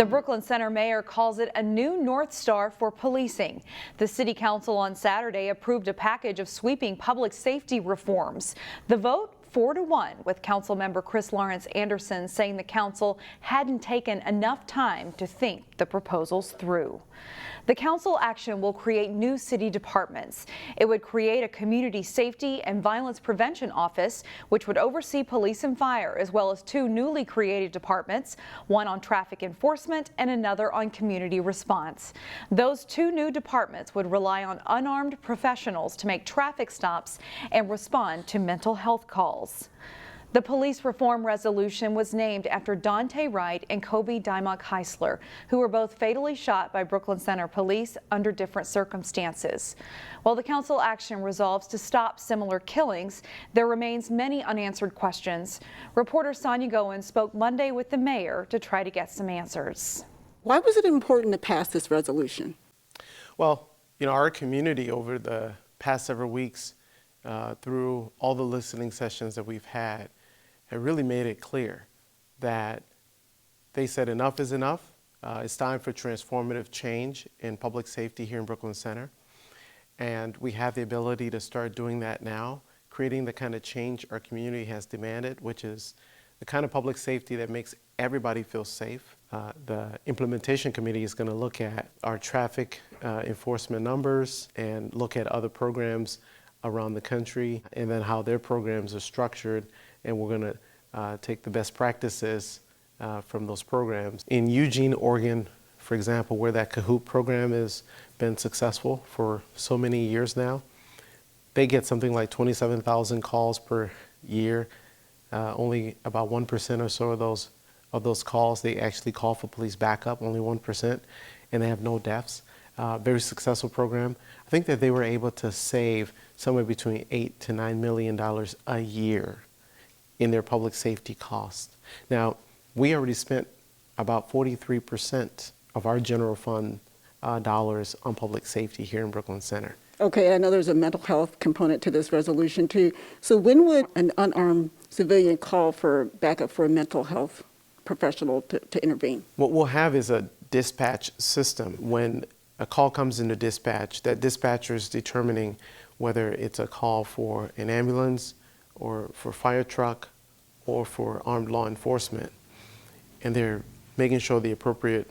The Brooklyn Center mayor calls it a new North Star for policing. The city council on Saturday approved a package of sweeping public safety reforms. The vote 4-1, with council member Chris Lawrence Anderson saying the council hadn't taken enough time to think the proposals through. The council action will create new city departments. It would create a community safety and violence prevention office, which would oversee police and fire, as well as 2 newly created departments, one on traffic enforcement and another on community response. Those 2 new departments would rely on unarmed professionals to make traffic stops and respond to mental health calls. The police reform resolution was named after Dante Wright and Kobe Dymock Heisler, who were both fatally shot by Brooklyn Center police under different circumstances. While the council action resolves to stop similar killings, there remains many unanswered questions. Reporter Sonja Coomes spoke Monday with the mayor to try to get some answers. Why was it important to pass this resolution? Well, our community over the past several weeks, through all the listening sessions that we've had, it really made it clear that they said enough is enough. It's time for transformative change in public safety here in Brooklyn Center. And we have the ability to start doing that now, creating the kind of change our community has demanded, which is the kind of public safety that makes everybody feel safe. The implementation committee is going to look at our traffic enforcement numbers and look at other programs around the country and then how their programs are structured. And we're going to take the best practices from those programs. In Eugene, Oregon, for example, where that Kahoot program has been successful for so many years now, they get something like 27,000 calls per year. Only about 1% or so of those calls, they actually call for police backup, only 1%, and they have no deaths. Very successful program. I think that they were able to save somewhere between $8 to $9 million a year in their public safety costs. Now, we already spent about 43% of our general fund dollars on public safety here in Brooklyn Center. Okay, I know there's a mental health component to this resolution too. So when would an unarmed civilian call for backup for a mental health professional to intervene? What we'll have is a dispatch system. When a call comes into dispatch, that dispatcher is determining whether it's a call for an ambulance or for fire truck or for armed law enforcement. And they're making sure the appropriate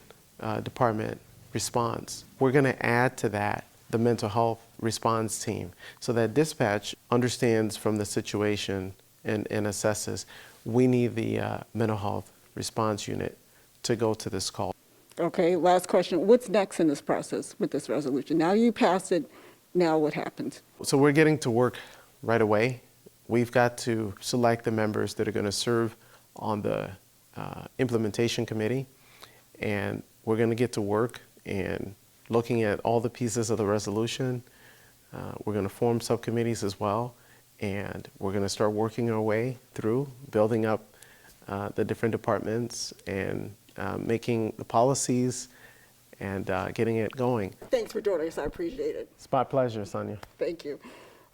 department responds. We're going to add to that the mental health response team so that dispatch understands from the situation and assesses we need the mental health response unit to go to this call. Okay, last question. What's next in this process with this resolution? Now you passed it, now what happens? So we're getting to work right away. We've got to select the members that are going to serve on the implementation committee, and we're going to get to work and looking at all the pieces of the resolution. We're going to form subcommittees as well, and we're going to start working our way through building up the different departments and making the policies and getting it going. Thanks for joining us. I appreciate it. It's my pleasure, Sonja. Thank you.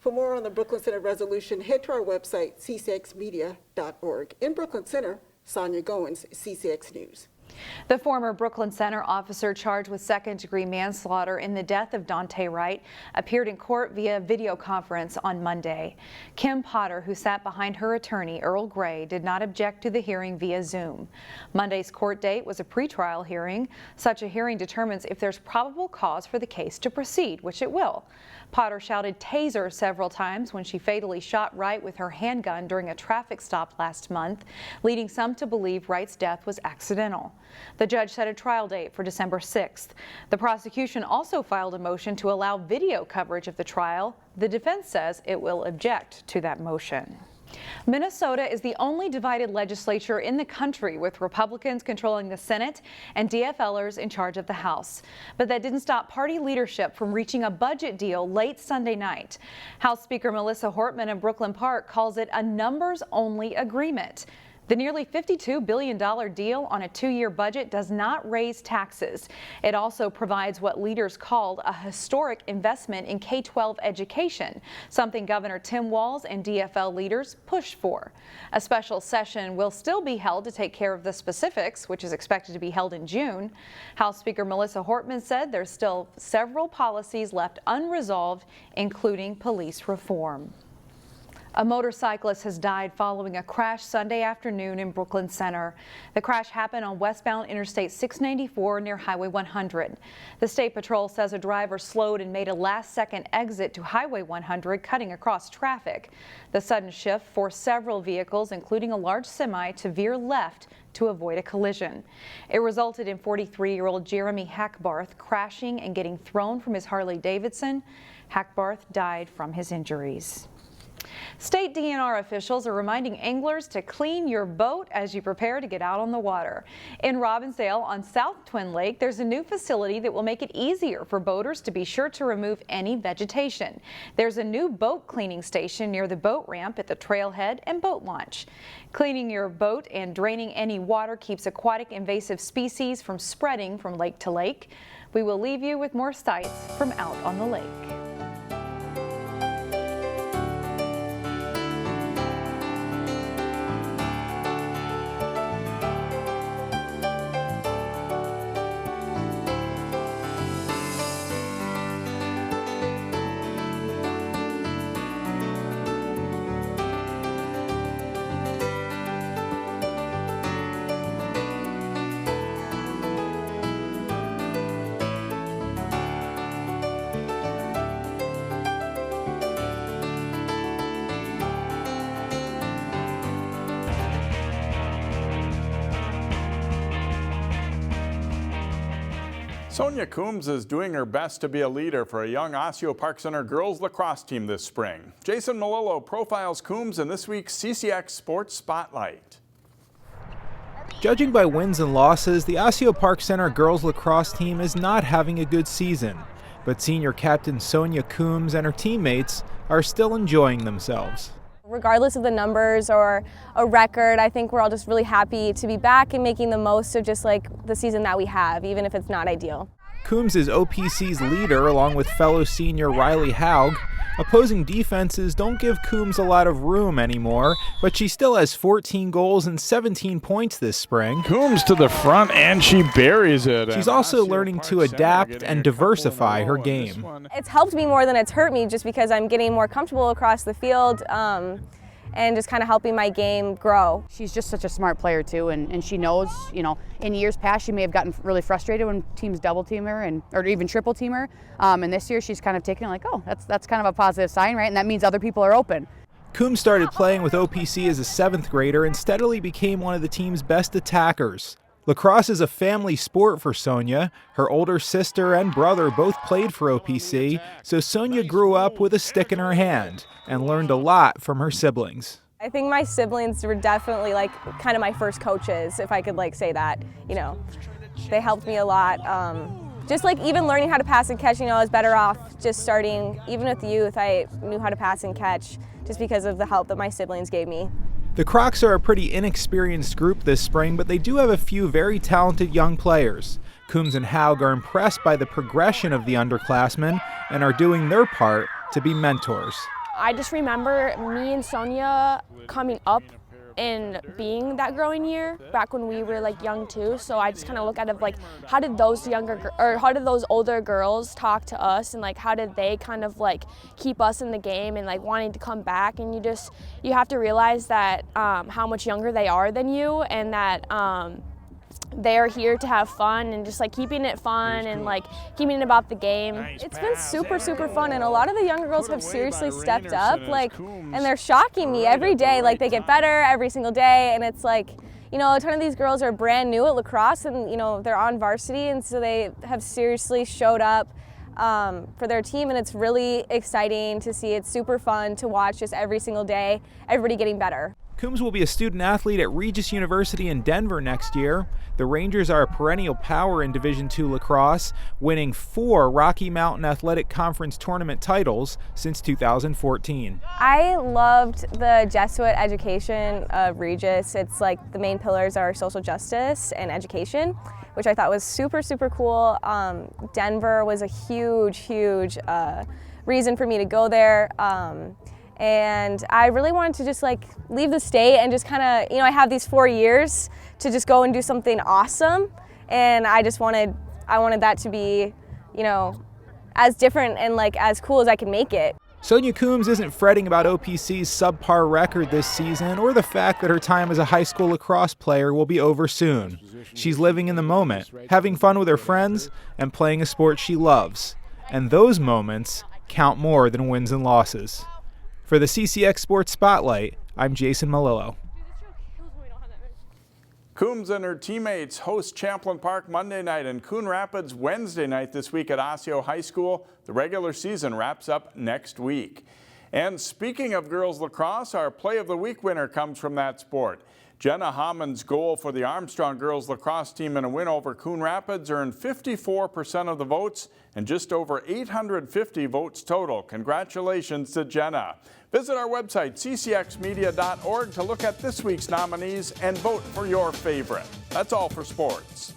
For more on the Brooklyn Center resolution, head to our website, ccxmedia.org. In Brooklyn Center, Sonja Coomes, CCX News. The former Brooklyn Center officer charged with second-degree manslaughter in the death of Dante Wright appeared in court via video conference on Monday. Kim Potter, who sat behind her attorney, Earl Gray, did not object to the hearing via Zoom. Monday's court date was a pretrial hearing. Such a hearing determines if there's probable cause for the case to proceed, which it will. Potter shouted "taser" several times when she fatally shot Wright with her handgun during a traffic stop last month, leading some to believe Wright's death was accidental. The judge set a trial date for December 6th. The prosecution also filed a motion to allow video coverage of the trial. The defense says it will object to that motion. Minnesota is the only divided legislature in the country, with Republicans controlling the Senate and DFLers in charge of the House. But that didn't stop party leadership from reaching a budget deal late Sunday night. House Speaker Melissa Hortman of Brooklyn Park calls it a numbers-only agreement. The nearly $52 billion deal on a 2-year budget does not raise taxes. It also provides what leaders called a historic investment in K-12 education, something Governor Tim Walz and DFL leaders pushed for. A special session will still be held to take care of the specifics, which is expected to be held in June. House Speaker Melissa Hortman said there's still several policies left unresolved, including police reform. A motorcyclist has died following a crash Sunday afternoon in Brooklyn Center. The crash happened on westbound Interstate 694 near Highway 100. The State Patrol says a driver slowed and made a last-second exit to Highway 100, cutting across traffic. The sudden shift forced several vehicles, including a large semi, to veer left to avoid a collision. It resulted in 43-year-old Jeremy Hackbarth crashing and getting thrown from his Harley-Davidson. Hackbarth died from his injuries. State DNR officials are reminding anglers to clean your boat as you prepare to get out on the water. In Robbinsdale on South Twin Lake, there's a new facility that will make it easier for boaters to be sure to remove any vegetation. There's a new boat cleaning station near the boat ramp at the trailhead and boat launch. Cleaning your boat and draining any water keeps aquatic invasive species from spreading from lake to lake. We will leave you with more sights from out on the lake. Sonja Coomes is doing her best to be a leader for a young Osseo-Park Center girls lacrosse team this spring. Jason Malillo profiles Coomes in this week's CCX Sports Spotlight. Judging by wins and losses, the Osseo-Park Center girls lacrosse team is not having a good season. But senior captain Sonja Coomes and her teammates are still enjoying themselves. Regardless of the numbers or a record, I think we're all just really happy to be back and making the most of just like the season that we have, even if it's not ideal. Coomes is OPC's leader along with fellow senior Riley Haug. Opposing defenses don't give Coomes a lot of room anymore, but she still has 14 goals and 17 points this spring. Coomes to the front and she buries it. She's also learning to adapt and diversify her game. It's helped me more than it's hurt me just because I'm getting more comfortable across the field and just kind of helping my game grow. She's just such a smart player too, and she knows, you know, in years past she may have gotten really frustrated when teams double team her or even triple team her, and this year she's kind of taken it like, oh, that's kind of a positive sign, right? And that means other people are open. Coomes started playing with OPC as a 7th grader and steadily became one of the team's best attackers. Lacrosse is a family sport for Sonja. Her older sister and brother both played for OPC, so Sonja grew up with a stick in her hand and learned a lot from her siblings. I think my siblings were definitely like kind of my first coaches, if I could like say that. You know, they helped me a lot. Just like even learning how to pass and catch, you know, I was better off just starting, even with the youth, I knew how to pass and catch just because of the help that my siblings gave me. The Crocs are a pretty inexperienced group this spring, but they do have a few very talented young players. Coomes and Haug are impressed by the progression of the underclassmen and are doing their part to be mentors. I just remember me and Sonja coming up and being that growing year back when we were like young too. So I just kind of look at it like, how did those older girls talk to us, and like how did they kind of like keep us in the game and like wanting to come back? And you have to realize that how much younger they are than you, and that they're here to have fun and just like keeping it fun and like keeping it about the game. It's been super fun, and a lot of the younger girls have seriously stepped up, like, and they're shocking me every day. Like, they get better every single day, and it's like, you know, a ton of these girls are brand new at lacrosse, and you know, they're on varsity, and so they have seriously showed up for their team, and it's really exciting to see. It's super fun to watch just every single day, everybody getting better. Coomes will be a student athlete at Regis University in Denver next year. The Rangers are a perennial power in Division II lacrosse, winning 4 Rocky Mountain Athletic Conference tournament titles since 2014. I loved the Jesuit education of Regis. It's like the main pillars are social justice and education, which I thought was super, super cool. Denver was a huge reason for me to go there. And I really wanted to just like leave the state and just kind of, I have these 4 years to just go and do something awesome. And I wanted that to be, as different and like as cool as I can make it. Sonja Coomes isn't fretting about OPC's subpar record this season or the fact that her time as a high school lacrosse player will be over soon. She's living in the moment, having fun with her friends, and playing a sport she loves. And those moments count more than wins and losses. For the CCX Sports Spotlight, I'm Jason Malillo. Coomes and her teammates host Champlain Park Monday night and Coon Rapids Wednesday night this week at Osseo High School. The regular season wraps up next week. And speaking of girls lacrosse, our Play of the Week winner comes from that sport. Jenna Hamann's goal for the Armstrong girls lacrosse team in a win over Coon Rapids earned 54% of the votes and just over 850 votes total. Congratulations to Jenna. Visit our website, ccxmedia.org, to look at this week's nominees and vote for your favorite. That's all for sports.